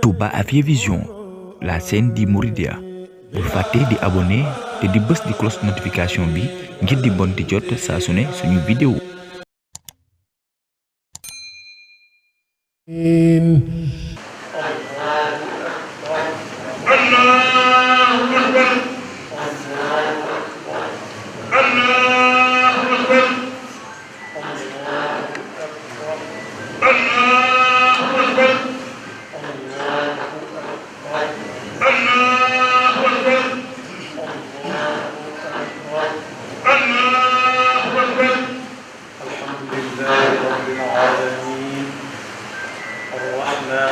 Touba Afia Vision, la chaîne di Mouridia. bul fàtte di abonné te di bës di cloche notification bi ngir di bon di jot saa su ne suñu vidéo.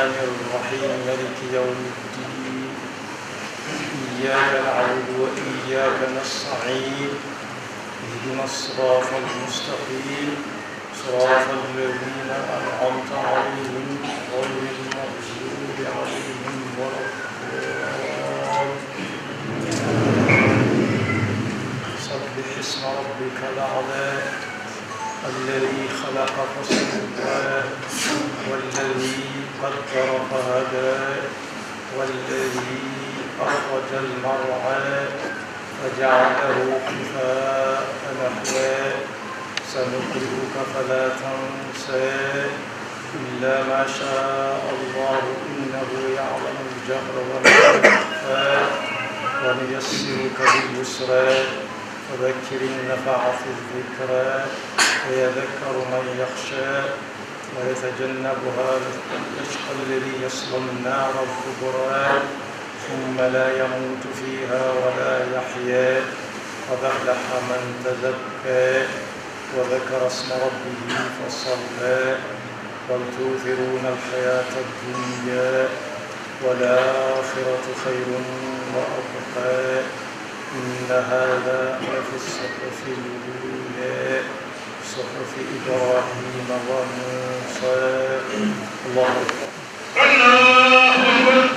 مالك يوم الدين إياك نعبد وإياك نستعين اهدنا الصراط المستقيم صراط الذين أنعمت عليهم غير المغضوب عليهم ولا الضالين سبح اسم ربك الأعلى الذي خلق فسوى والذي قدر فهدى والذي أخرج المرعى فجعله خفاء نحوا سنقرئك فلا تنسى إلا ما شاء الله إنه يعلم الجهر وما يخفى ونيسرك باليسرى فذكر النفعة الذكرى ويذكر من يخشى ويتجنبها الأشقى الذي يصلى النار الكبرى ثم لا يموت فيها ولا يحيا قد أفلح من تزكى وذكر اسم ربه فصلى بل تؤثرون الحياة الدنيا والآخرة خير وأبقى إن هذا لفي الصحف الأولى صحف إبراهيم وموسى الله أكبر الله أكبر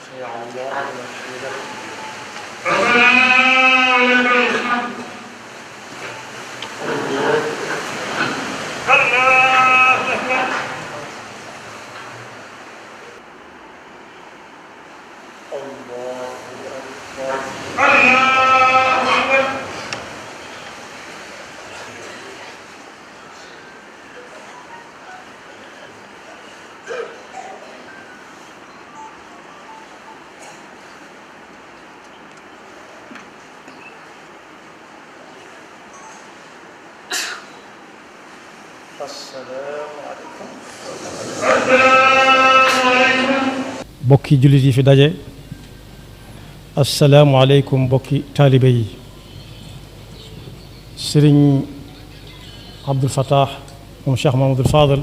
سمع الله لمن حمده ربنا ولك الحمد الله أكبر bokki jullit yi fi daje asalaamualeykum bokki taalibe yi sëriñ Abdul Fattah moom Cheikh Mahamadul Fadal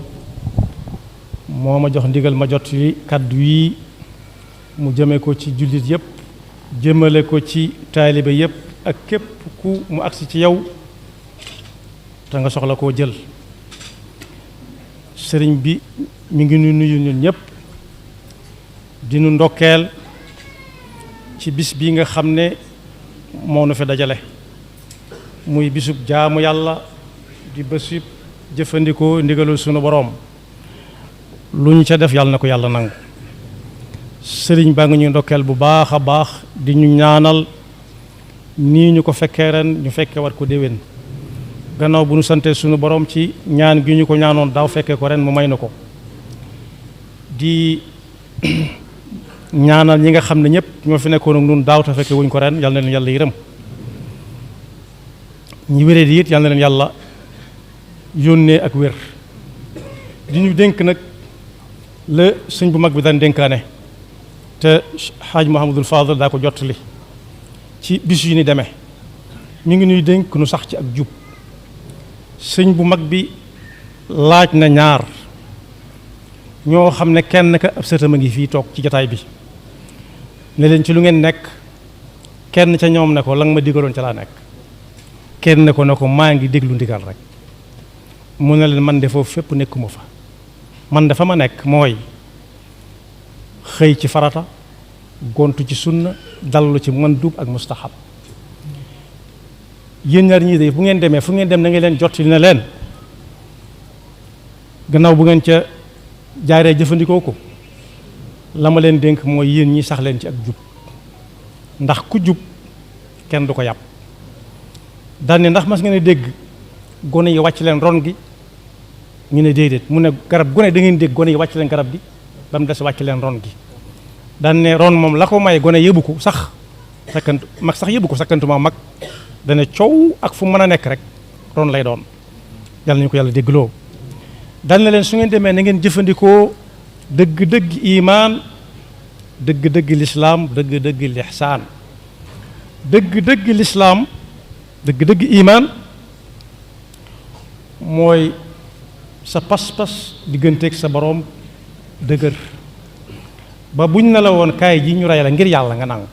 moo ma jox ndigal ma jot li kàddu yi mu jëme ko ci jullit yépp jëmale ko ci taalibe yépp ak képp ku mu agsi ci yow te nga soxla koo jël sëriñ bi mi ngi nuyu ñun ñépp di nu ndokkeel ci bis bi nga xam ne moo nu fi dajale muy bisub jaamu yàlla di bésub jëfandikoo ndigalul sunu boroom lu ñu ca def yàlla na ko yàlla nangu sëriñ baa ngi ñuy ndokkeel bu baax a baax di ñu ñaanal nii ñu ko fekkee ren ñu fekkee war ko déwén gannaaw bu nu santee sunu boroom ci ñaan gi ñu ko ñaanoon daaw fekkee ko ren mu may na ko di ñaanal ñi nga xam ne ñëpp ñoo fi nekkoon ak ñun daaw te fekke wuñ ko ren yal na leen yàlla yërëm ñi wéree di it yal na leen yàlla yónnee ak wér di ñu dénk nag la sëñ bu mag bi daan dénkaane te xaaj Mahamadul Fadal daa ko jottali ci bis yu ni demee mi ngi ñuy dénk nu sax ci ak jub sëñ bu mag bi laaj na ñaar ñoo xam ne kenn ka ab sëtam a ngi fii toog ci jataay bi ne leen ci lu ngeen nekk kenn ca ñoom ne ko la nga ma digaloon ca laa nekk kenn ne ko maa ngi déglu ndigal rek mu ne leen man de foofu fépp nekkuma fa man dafa ma nekk mooy xëy ci farata gontu ci sunna dallu ci mandub ak mustahab yéen ñaar ñii de bu ngeen demee fu ngeen dem na ngeen leen jottali na leen gannaaw bu ngeen ca jaaree jëfandikoo ko la ma leen dénk mooy yéen ñi sax leen ci ak jub ndax ku jub kenn du ko yàpp daan ne ndax mas ngeen a dégg gone yi wàcc leen ron gi ñu ne déedéet mu ne garab gone da ngeen dégg gone yi wàcc leen garab gi ba mu des wàcc leen ron gi daan ne ron moom la ko may gone yëbu ko sax sakkantu mag sax yëbu ko sakkantuma mag dana coow ak fu mën a nekk rek ron lay doon yàlla nañu ko yàlla déggloo daan na leen su ngeen demee na ngeen jëfandikoo dëgg-dëgg imaan dëgg-dëgg lislaam dëgg-dëgg lixsaan dëgg-dëgg lislaam dëgg-dëgg imaan mooy sa pas-pas digganteeg sa boroom dëgër ba buñ ne la woon kaay ji ñu rey la ngir yàlla nga nangu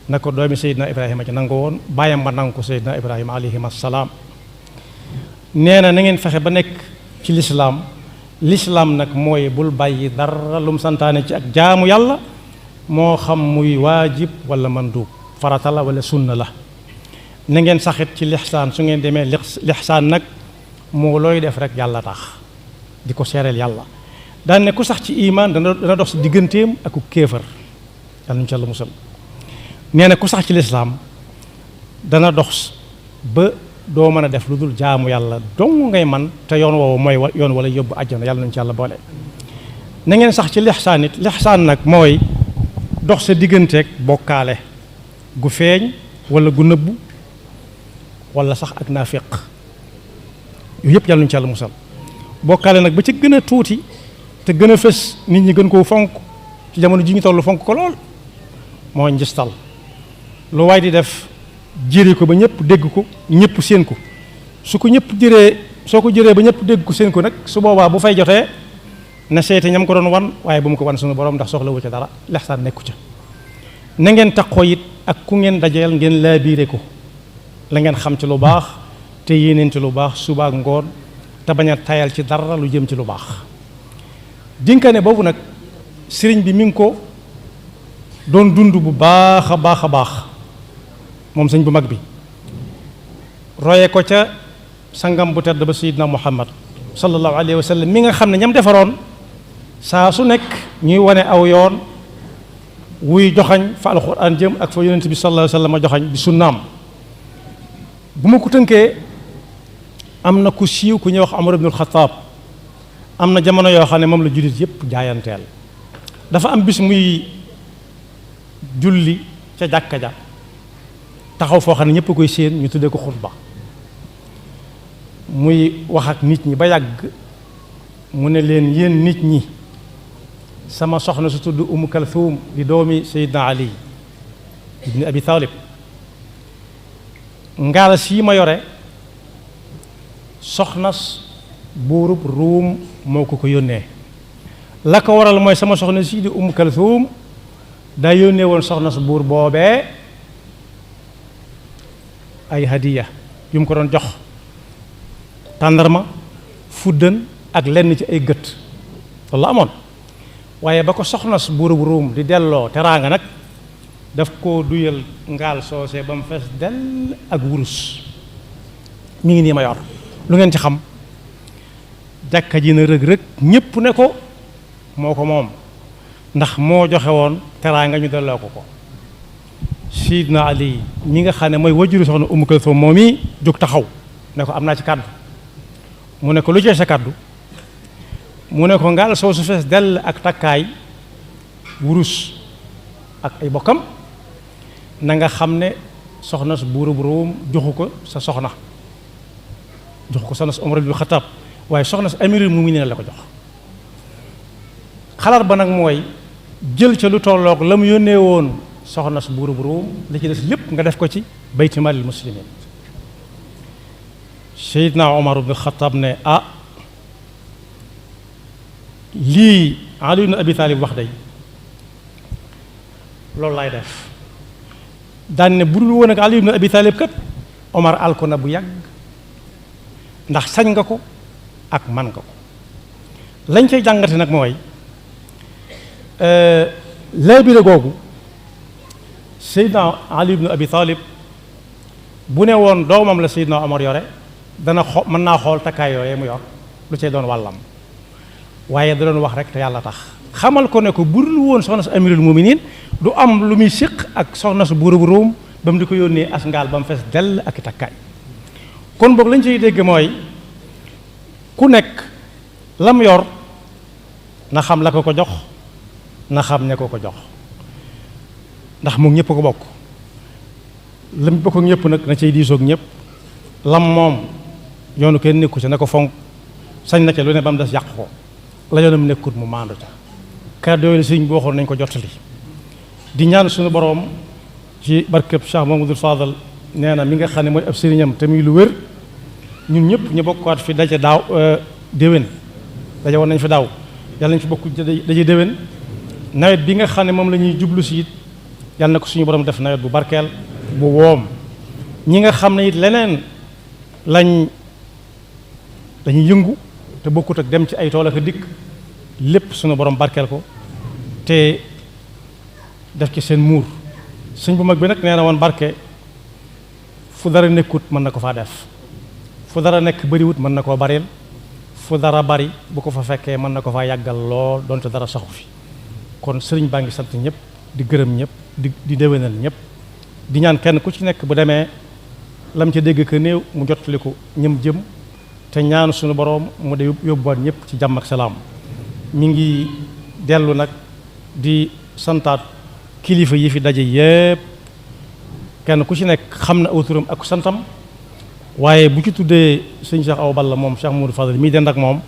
na ko doomi Seydina Ibrahima ci nangu woon bàyyam ba nangu ko Seydina Ibrahima alayhim assalaam nee na ngeen fexe ba nekk ci lislaam nag mooy bul bàyyi dara lum santaane ci ak jaamu yàlla moo xam muy waajib wala mandub farata la wala sunna la na ngeen saxit ci lixsaan su ngeen demee lixsaan nag moo looy def rek yàlla tax di ko seereel yàlla daan ne ku sax ci imaan dana dox si digganteem ak ku kéefër yàlla ñu ci yàlla musal nee na ku sax ci lislaam dana dox ba doo mën a def lu dul jaamu yàlla dong ngay man te yoon woowu mooy yoon wala yóbbu àjjana yàlla nañu ci yàlla boole na ngeen sax ci lixsaan it lixsaan nag mooy dox sa digganteeg bokkaale gu feeñ wala gu nëbbu wala sax ak naafiq yooyu yëpp yàlla nañu ci yàlla musal bokkaale nag ba ci gën a tuuti te gën a fës nit ñi gën koo fonk ci jamono ji ñu toll fonk ko lool moo njistal lu waay di def jëri ko ba ñëpp dégg ko ñëpp séen ko soo ko jëree ba ñëpp dégg ko séen ko nag su boobaa bu fay jotee na seete ñam ko doon wan waaye bu mu ko wan suñu borom ndax soxla wu ca dara lexsaan nekku ca na ngeen taxoo it ak ku ngeen dajeel ngeen laabiire ko la ngeen xam ci lu baax te yéeneen ci lu baax suba ak ngoon te bañ a tayal ci dara lu jëm ci lu baax dinkaane boobu nag sëriñ bi mi ngi ko doon dund bu baax a baax a baax moom sëñ bu mag bi roye ko ca sangam bu tedd ba sayyidna Muhammad sallallahu alayhi wa sallam mi nga xam ne ñam defaroon saa su nekk ñuy wane aw yoon wuy joxañ fa alxuraan jëm ak fa yonent bi sallallahu alayhi wa sallam joxañ bi sunnaam bu ma ko tënkee am na ku siiw ku ñuy wax Umar ibnul Xattaab am na jamono yoo xam ne moom la jullit yépp jaayanteel dafa am bis muy julli ca jàkka ja taxaw foo xam ne ñëpp koy séen ñu tuddee ko xutba muy wax ak nit ñi ba yàgg mu ne leen yéen nit ñi sama soxna su tudd Umm Kalthum di doomi Seydina Ali ibni Abi Talib ngaal sii ma yore soxnas buurub Ruum moo ko yónnee la ko waral mooy sama soxna sii di Umm Kalthum daa yónnee woon soxnas buur boobee ay hadiya yu mu ko doon jox tàndarma fuddën ak lenn ci ay gët loolu la amoon waaye ba ko soxnas buurub Ruum di delloo teraanga nag daf koo duyal ngaal soosé ba mu fees dell ak wurus mi ngi nii ma yor lu ngeen ci xam jàkka ji na rëg-rëg ñépp ne ko moo ko moom ndax moo joxe woon teraanga ñu delloo ko ko Sidna Ali ñi nga xam ne mooy wajuru soxna Umm Kalthum moom yi jóg taxaw ne ko am naa ci kàddu mu ne ko lu ci sa kàddu mu ne ko ngaal soo su fees dell ak takkaay wurus ak ay bokkam na nga xam ne soxna su buurub Ruum joxu ko sa soxna joxu ko soxna su Umar ibn Xattaab waaye soxna su amirul mu'miniin la ko jox xalaat ba nag mooy jël ca lu tolloog la mu yónnee woon soxna su buurub Ruum li ci des lépp nga def ko ci bayti maalil muslimiin Seydina Umar ibn Xattaab ne lii Ali ibn Abi Talib wax day loolu laay def daan ne bu dul woon ak Ali ibn Abi Talib kat Omar alko na bu yàgg ndax sañ nga ko ak man nga ko lañ cay jàngate nag mooy laabire googu Seydina Ali ibn Abi Talib bu ne woon doomam la Seydina Omar yore dana mën naa xool takkaay yooyee mu yor lu cay doon wàllam waaye da doon wax rek te yàlla tax xamal ko ne ko bu dul woon soxna su amirul muminin du am lu muy séq ak soxna su buuru bu Róom ba mu di ko yónnee as ngaal ba mu fees dell ak i takkaay kon boog lañ ciy dégg mooy ku nekk lam yor na xam la ko ko jox na xam ne ko ko jox ndax moom ñëpp ko bokk lam bokk ak ñëpp nag na cay diisoog ñëpp lam moom yoonu kenn nekku ci na ko fonk sañ na ca lu ne ba mu des yàq ko la yoonam nekkut mu maandu ca kàddu yooyu sëriñ bi waxoon nañ ko jottali di ñaan suñu boroom ci barkeb Cheikh Mamadou Fadal nee na mi nga xam ne mooy ab sëriñam te muy lu wér ñun ñëpp ñu bokkaat fi daje daaw déwén daje woon nañ fi daaw yàlla nañ fi bokk daje déwén nawet bi nga xam ne moom la ñuy jublu si it yàlla na ko suñu borom def nawet bu barkeel bu woom ñi nga xam ne it leneen lañuy yëngu te bokkut ak dem ci ay tool ak dikk lépp suñu borom barkeel ko te def ci seen muur sëñ bu mag bi nag nee na woon barke fu dara nekkut mën na ko faa def fu dara nekk bariwut mën na koo baril fu dara bari bu ko fa fekkee mën na ko faa yàggal lool donte dara saxu fi kon sëriñ baa ngi sant ñëpp di gërëm ñëpp di déwénal ñëpp di ñaan kenn ku ci nekk bu demee lam ca dégg ka néew mu jottali ko ñëm jëm te ñaanu suñu boroom mu de yóbbuwaat ñëpp ci jàmm ak salaam mi ngi dellu nag di santaat kilifa yi fi daje yépp kenn ku ci nekk xam na aw turam ak santam waaye bu ci tuddee sëñ Cheikh Awa Balla moom Cheikh Moudou Fadal mii dend ak moom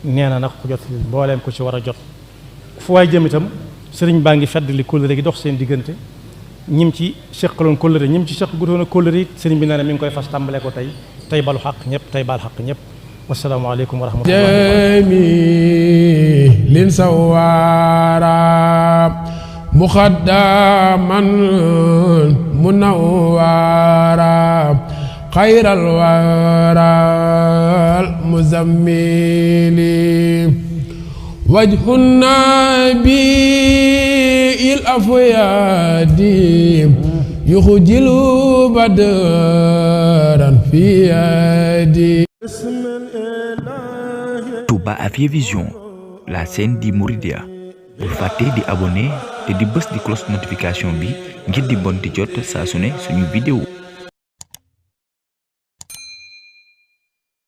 nee na nag ku jot mbooleem ko ci war a jot fu waay jëm itam sëriñ baa ngi feddali kóllëre gi dox seen diggante ñim ci seqaloon kóllëre ñim ci seq gutoon a kóllëre it sëriñ bi nee na mi ngi koy fas tàmbale ko tey balu xaq ñëpp tey baal xaq ñëpp wassalaamu aleykum wa rahmatullahi lin sawara muxaddaman munawwara xayral waral muzammili wajhu nabi il afyadi yuxjilu badran fi yadi. Touba Afia Vision, la chaîne di Mouridia. Bul fàtte di abonné te di bës di cloche notification bi ngir di bon di jot saa su ne suñu vidéo